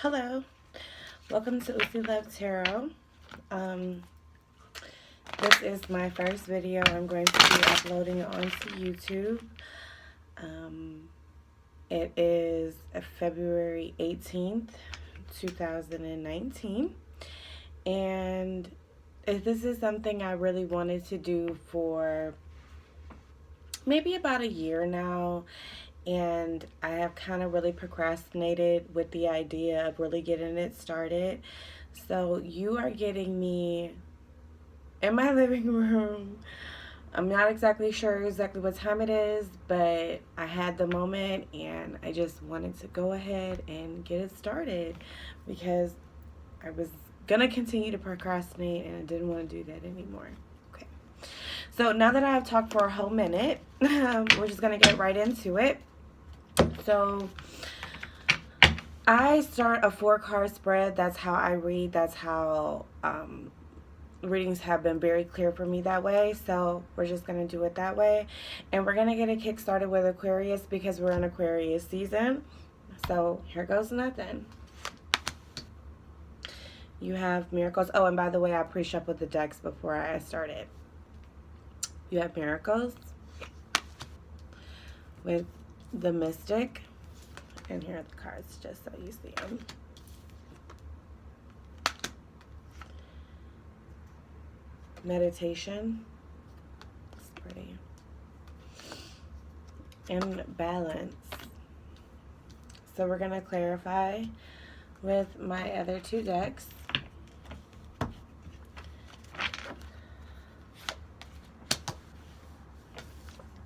Hello, welcome to Usi Love Tarot. Um, this is my first video I'm going to be uploading onto YouTube. Um, it is February 18th, 2019, and this is something I really wanted to do for maybe about a year now, and I have kind of really procrastinated with the idea of really getting it started. So you are getting me in my living room. I'm not exactly sure exactly what time it is, but I had the moment and I just wanted to go ahead and get it started because I was gonna continue to procrastinate and I didn't want to do that anymore. Okay. So now that I've talked for a whole minute, we're just gonna get right into it. So I start a 4-card spread. That's how I read. That's how readings have been very clear for me that way. So we're just going to do it that way. And we're going to get a kick started with Aquarius because we're in Aquarius season. So here goes nothing. You have miracles. Oh, and by the way, I pre-shuffled the decks before I started. You have miracles with the mystic. And here are the cards just so you see them. Meditation. It's pretty. And balance. So we're going to clarify with my other two decks.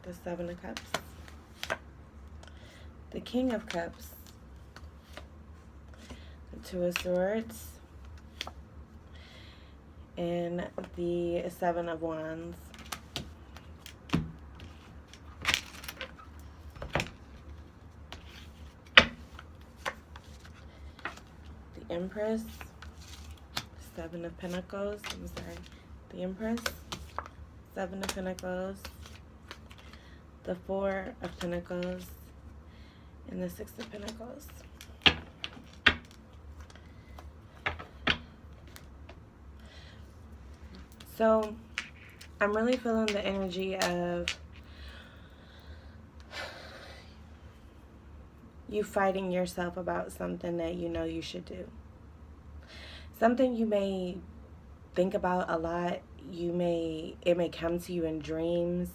The Seven of Cups. The King of Cups. The Two of Swords. And the Seven of Wands. The Empress. Seven of Pentacles. I'm sorry. The Empress. Seven of Pentacles. The Four of Pentacles. And the Six of Pentacles. So, I'm really feeling the energy of you fighting yourself about something that you know you should do. Something you may think about a lot. It may come to you in dreams.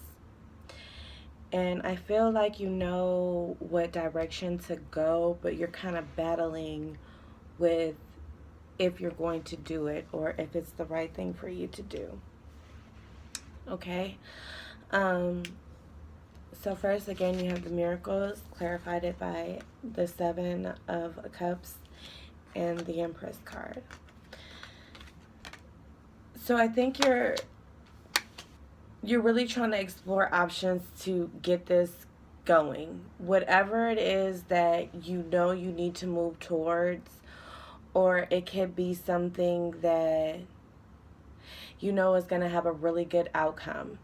And I feel like you know what direction to go, but you're kind of battling with if you're going to do it or if it's the right thing for you to do. Okay? So first, again, you have the miracles, clarified it by the Seven of Cups and the Empress card. So I think you're really trying to explore options to get this going. Whatever it is that you know you need to move towards, or it could be something that you know is going to have a really good outcome.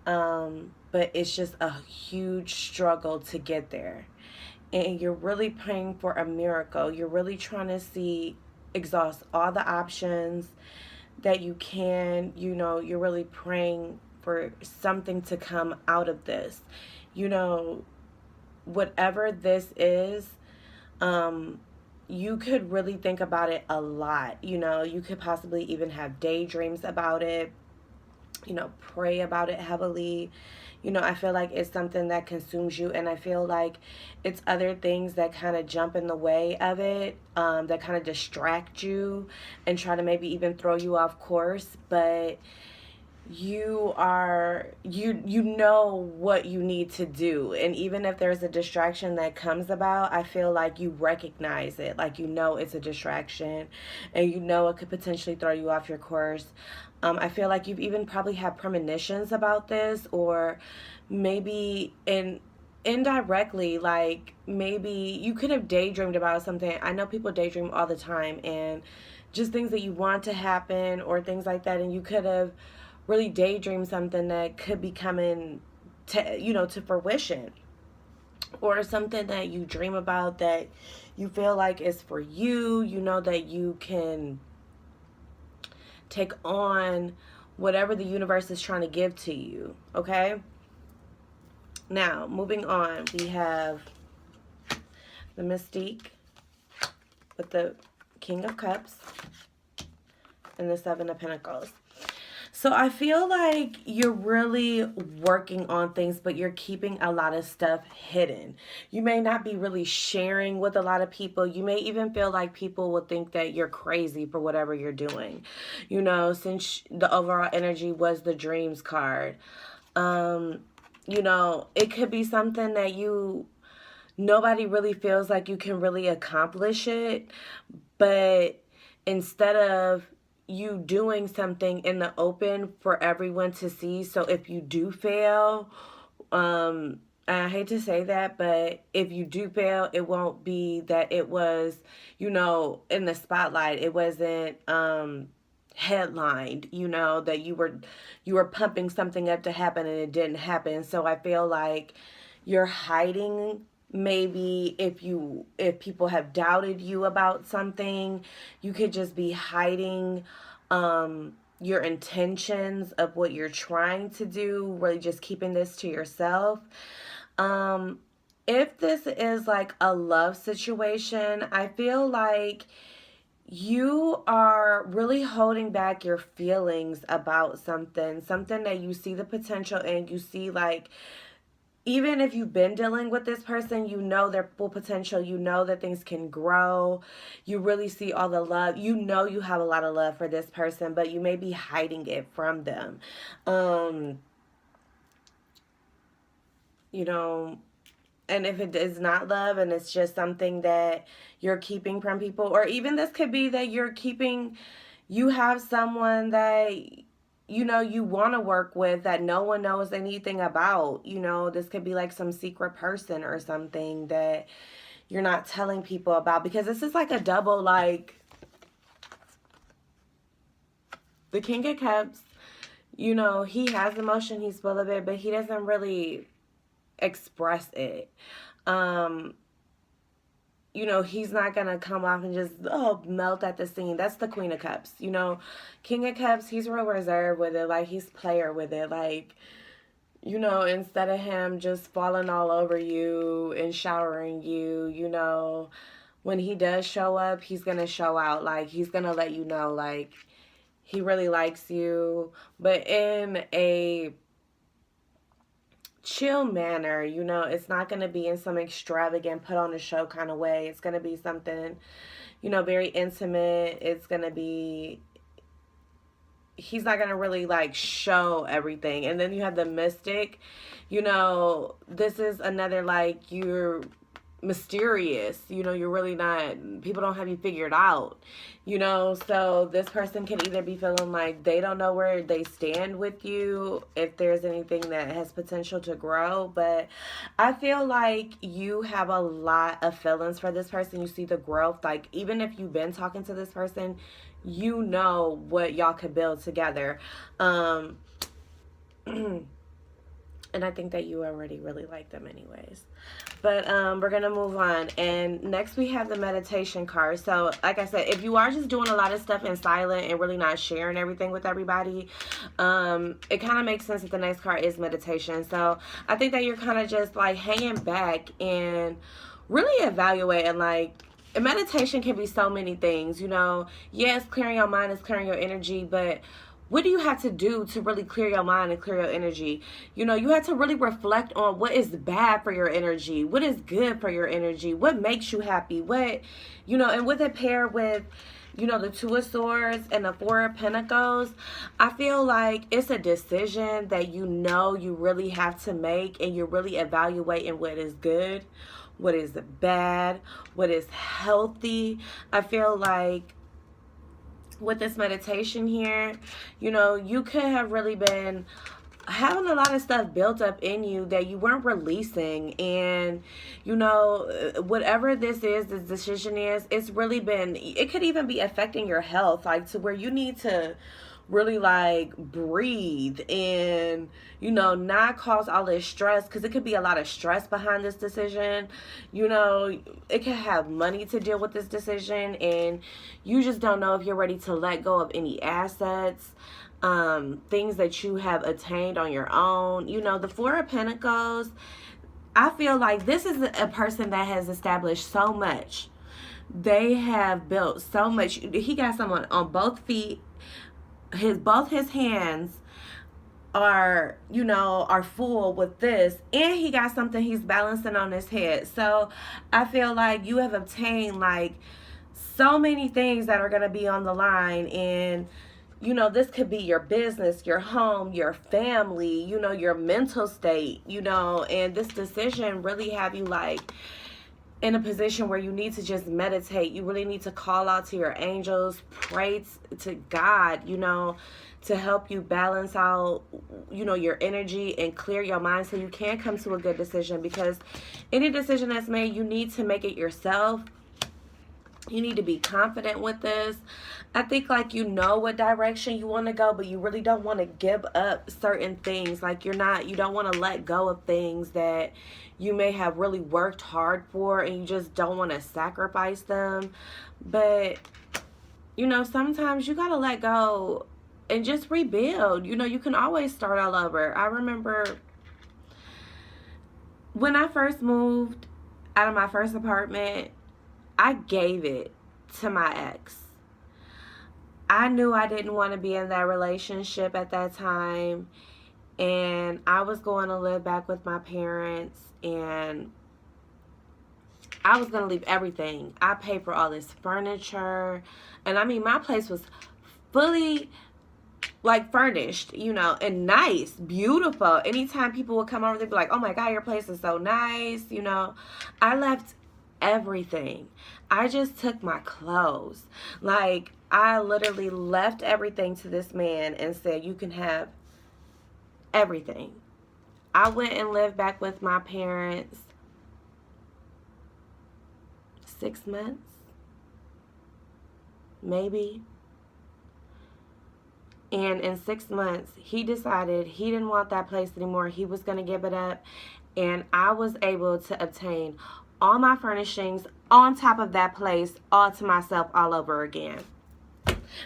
But it's just a huge struggle to get there. And you're really praying for a miracle. You're really trying to exhaust all the options that you can. You know, you're really praying for something to come out of this. You know, whatever this is, you could really think about it a lot. You know, you could possibly even have daydreams about it. You know, pray about it heavily. You know, I feel like it's something that consumes you, and I feel like it's other things that kind of jump in the way of it, that kind of distract you and try to maybe even throw you off course. But you know what you need to do, and even if there's a distraction that comes about, I feel like you recognize it, like you know it's a distraction and you know it could potentially throw you off your course. I feel like you've even probably had premonitions about this, or maybe indirectly, like maybe you could have daydreamed about something. I know people daydream all the time, and just things that you want to happen or things like that, and you could have really daydream something that could be coming to fruition. or something that you dream about that you feel like is for you. You know that you can take on whatever the universe is trying to give to you. Okay? Now, moving on, we have the Mystique with the King of Cups and the Seven of Pentacles. So I feel like you're really working on things, but you're keeping a lot of stuff hidden. You may not be really sharing with a lot of people. You may even feel like people will think that you're crazy for whatever you're doing. You know, since the overall energy was the Dreams card. You know, it could be something that nobody really feels like you can really accomplish it, but instead of you doing something in the open for everyone to see, so if you do fail, I hate to say that, but if you do fail, it won't be that it was, you know, in the spotlight. It wasn't headlined, you know, that you were pumping something up to happen and it didn't happen. So I feel like you're hiding. Maybe if people have doubted you about something, you could just be hiding your intentions of what you're trying to do, really just keeping this to yourself. If this is like a love situation, I feel like you are really holding back your feelings about something that you see the potential in. You see, like, even if you've been dealing with this person, you know their full potential. You know that things can grow. You really see all the love. You know you have a lot of love for this person, but you may be hiding it from them. You know, and if it is not love and it's just something that you're keeping from people, or even this could be that you have someone that you know you want to work with that no one knows anything about. You know, this could be like some secret person or something that you're not telling people about, because this is like a double, like the King of Cups, you know, he has emotion, he's full of it, but he doesn't really express it. You know, he's not gonna come off and just melt at the scene. That's the Queen of Cups. You know, King of Cups, he's real reserved with it. Like, he's player with it. Like, you know, instead of him just falling all over you and showering you, you know, when he does show up, he's gonna show out. Like, he's gonna let you know, like, he really likes you, but in a chill manner. You know, it's not going to be in some extravagant put on a show kind of way. It's going to be something, you know, very intimate. It's going to be, he's not going to really like show everything. And then you have the Mystic. You know, this is another, like, you're mysterious. You know, you're really not, people don't have you figured out. You know, so this person can either be feeling like they don't know where they stand with you, if there's anything that has potential to grow. But I feel like you have a lot of feelings for this person. You see the growth. Like, even if you've been talking to this person, you know what y'all could build together. And I think that you already really like them anyways. But we're going to move on. And next we have the meditation card. So, like I said, if you are just doing a lot of stuff in silent and really not sharing everything with everybody, it kind of makes sense that the next card is meditation. So, I think that you're kind of just, like, hanging back and really evaluating, like, meditation can be so many things, you know. Yes, clearing your mind is clearing your energy, but what do you have to do to really clear your mind and clear your energy? You know, you have to really reflect on what is bad for your energy, what is good for your energy, what makes you happy, what, you know, and with it paired with, you know, the Two of Swords and the Four of Pentacles, I feel like it's a decision that you know you really have to make, and you're really evaluating what is good, what is bad, what is healthy. I feel like with this meditation here, you know, you could have really been having a lot of stuff built up in you that you weren't releasing. And, you know, whatever this decision is, it's really been, it could even be affecting your health, like to where you need to really like breathe and, you know, not cause all this stress, because it could be a lot of stress behind this decision. You know, it could have money to deal with this decision, and you just don't know if you're ready to let go of any assets, things that you have attained on your own. You know, the Four of Pentacles, I feel like this is a person that has established so much. They have built so much. He got someone on both feet. Both his hands are, you know, are full with this, and he got something he's balancing on his head. So I feel like you have obtained like so many things that are going to be on the line, and you know, this could be your business, your home, your family, you know, your mental state, you know, and this decision really have you like in a position where you need to just meditate. You really need to call out to your angels, pray to God, you know, to help you balance out, you know, your energy and clear your mind so you can come to a good decision. Because any decision that's made, you need to make it yourself. You need to be confident with this. I think like you know what direction you want to go, but you really don't want to give up certain things. Like you don't want to let go of things that you may have really worked hard for, and you just don't want to sacrifice them. But, you know, sometimes you got to let go and just rebuild. You know, you can always start all over. I remember when I first moved out of my first apartment, I gave it to my ex. I knew I didn't want to be in that relationship at that time, and I was going to live back with my parents, and I was going to leave everything. I paid for all this furniture, and I mean, my place was fully like furnished, you know, and nice, beautiful. Anytime people would come over, they'd be like, oh my God, your place is so nice, you know. I left everything. I just took my clothes. Like, I literally left everything to this man and said, you can have everything. I went and lived back with my parents 6 months, maybe. And in 6 months, he decided he didn't want that place anymore. He was going to give it up. And I was able to obtain all my furnishings on top of that place all to myself all over again.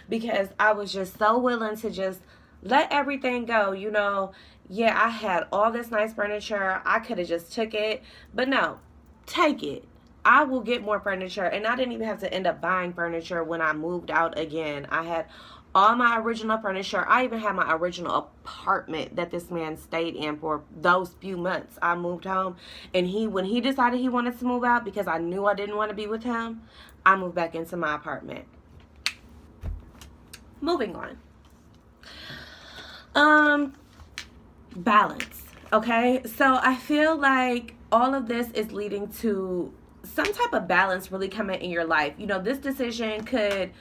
Because I was just so willing to just let everything go, you know. Yeah, I had all this nice furniture. I could have just took it. But no, take it. I will get more furniture. And I didn't even have to end up buying furniture when I moved out again. I had all my original furniture. I even had my original apartment that this man stayed in for those few months. I moved home, and when he decided he wanted to move out, because I knew I didn't want to be with him, I moved back into my apartment. Moving on. Balance. Okay, so I feel like all of this is leading to some type of balance really coming in your life. You know, this decision could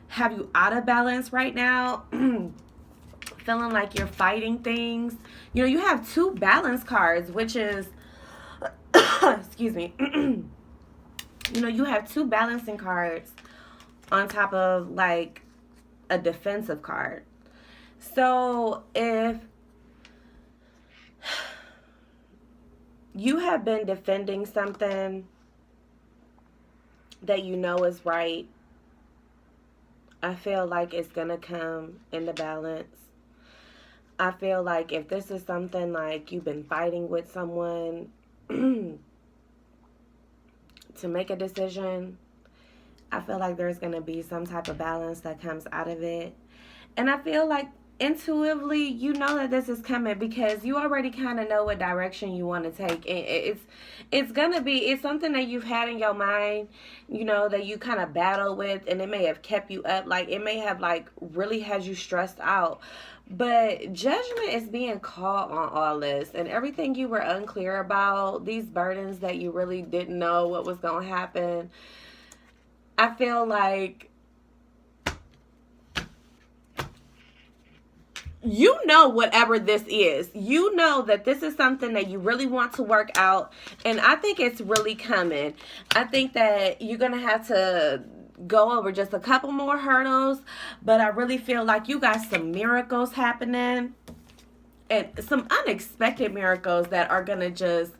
have you out of balance right now, feeling like you're fighting things. You know, you have 2 balance cards, which is, excuse me, you know, you have 2 balancing cards on top of like a defensive card. So if you have been defending something that you know is right, I feel like it's going to come into balance. I feel like if this is something like you've been fighting with someone to make a decision, I feel like there's going to be some type of balance that comes out of it. And I feel like intuitively you know that this is coming, because you already kind of know what direction you want to take. It's gonna be, it's something that you've had in your mind, you know, that you kind of battle with, and it may have kept you up, like it may have like really had you stressed out. But judgment is being called on all this, and everything you were unclear about, these burdens that you really didn't know what was gonna happen. I feel like you know whatever this is. You know that this is something that you really want to work out. And I think it's really coming. I think that you're going to have to go over just a couple more hurdles, but I really feel like you got some miracles happening, and some unexpected miracles that are gonna just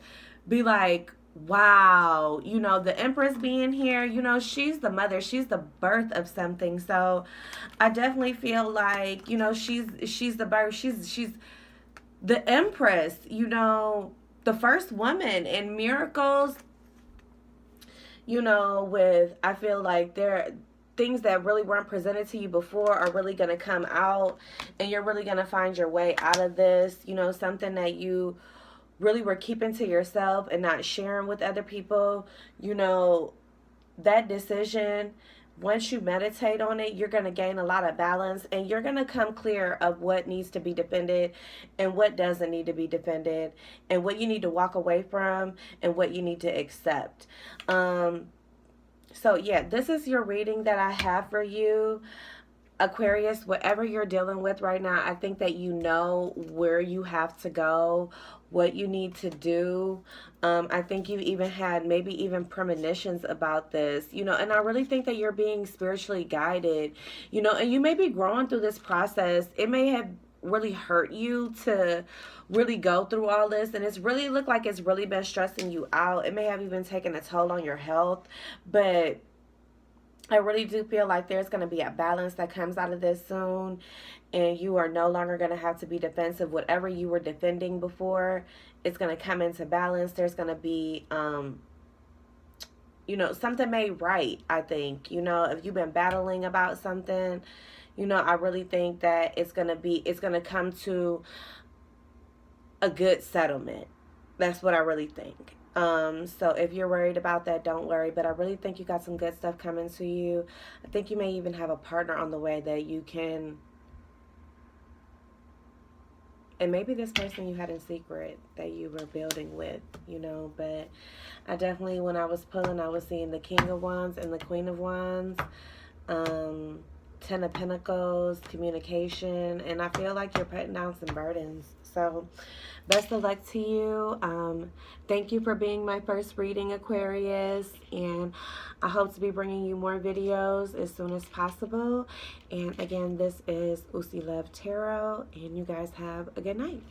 be like, wow. You know, the Empress being here, you know, she's the mother, she's the birth of something. So I definitely feel like, you know, she's the birth, she's the Empress, you know, the first woman in miracles. You know, with, I feel like there, things that really weren't presented to you before are really going to come out, and you're really going to find your way out of this. You know, something that you really were keeping to yourself and not sharing with other people. You know, that decision, once you meditate on it, you're going to gain a lot of balance, and you're going to come clear of what needs to be defended and what doesn't need to be defended, and what you need to walk away from and what you need to accept. So yeah, this is your reading that I have for you, Aquarius. Whatever you're dealing with right now, I think that you know where you have to go, what you need to do. I think you even had maybe even premonitions about this, you know, and I really think that you're being spiritually guided, you know, and you may be growing through this process. It may have really hurt you to really go through all this, and it's really looked like it's really been stressing you out. It may have even taken a toll on your health, but I really do feel like there's going to be a balance that comes out of this soon, and you are no longer going to have to be defensive. Whatever you were defending before, it's going to come into balance. There's going to be, you know, something made right, I think. You know, if you've been battling about something, you know, I really think that it's going to come to a good settlement. That's what I really think. So if you're worried about that, don't worry. But I really think you got some good stuff coming to you. I think you may even have a partner on the way that you can, and maybe this person you had in secret that you were building with, you know. But I definitely, when I was pulling, I was seeing the King of Wands and the Queen of Wands. 10 of Pentacles, communication, and I feel like you're putting down some burdens. So best of luck to you. Thank you for being my first reading, Aquarius, and I hope to be bringing you more videos as soon as possible. And again, this is Usi Love Tarot, and you guys have a good night.